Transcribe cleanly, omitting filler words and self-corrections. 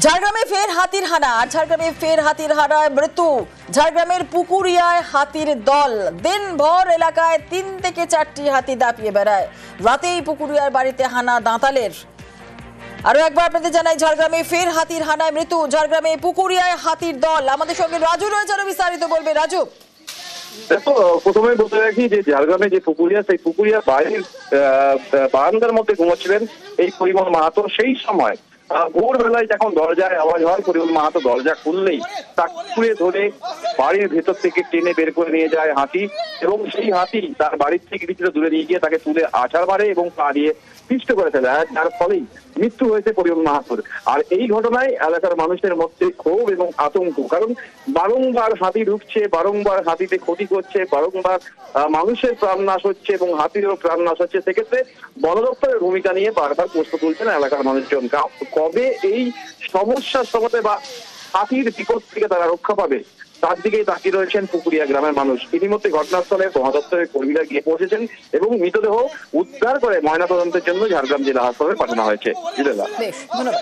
ঝাড়গ্রামে ফের হাতির হানা। আর ঝাড়গ্রামে ফের হাতির হানায় মৃত্যু। ঝাড়গ্রামের পুকুরিয়ায় হাতির দল। দিনভর এলাকায় 3 থেকে 4টি হাতি দাপিয়ে বেড়ায়। রাতেই পুকুরিয়ার বাড়িতে হানা দাঁতালের। আরো একবার আপনাদের জানাই, ঝাড়গ্রামে ফের হাতির হানায় মৃত্যু। ঝাড়গ্রামে পুকুরিয়ায় হাতির দল। আমাদের সঙ্গে রাজু রয়েছে, আরো বিস্তারিত বলবে। রাজু, দেখো, প্রথমে বলতে রাখি যে ঝাড়গ্রামে যে পুকুরিয়া, সেই পুকুরিয়া বাড়ির বারান্দার মধ্যে ঘুমোচ্ছিলেন এই পরিমল মাহাতো। সেই সময় ভোরবেলায় যখন দরজায় আওয়াজ হয়, পরিমল মাহাতো দরজা খুললেই তাকে ধরে বাড়ির ভেতর থেকে টেনে বের করে নিয়ে যায় হাতি, এবং সেই হাতি তার বাড়ির থেকে কিছুটা দূরে নিয়ে গিয়ে তাকে তুলে আছাড় মারে এবং পা দিয়ে পিষ্ট করে ফেলে, যার ফলেই মৃত্যু হয়েছে পরিমল মাহাতোর। আর এই ঘটনায় এলাকার মানুষের মধ্যে ক্ষোভ এবং আতঙ্ক, কারণ বারংবার হাতি ঢুকছে, বারংবার হাতিতে ক্ষতি করছে, বারংবার মানুষের প্রাণনাশ হচ্ছে এবং হাতিরও প্রাণনাশ হচ্ছে। সেক্ষেত্রে বন দপ্তরের ভূমিকা নিয়ে বারবার প্রশ্ন তুলছেন এলাকার মানুষজন। কবে এই সমস্যার সমাধানে বা হাতির বিপদ থেকে তারা রক্ষা পাবে, তার দিকেই তাকিয়ে রয়েছেন পুকুরিয়া গ্রামের মানুষ। ইতিমধ্যে ঘটনাস্থলে বন দপ্তরের কর্মীরা গিয়ে পৌঁছেছেন এবং মৃতদেহ উদ্ধার করে ময়নাতদন্তের জন্য ঝাড়গ্রাম জেলা হাসপাতালে পাঠানো হয়েছে। বেশ, ধন্যবাদ।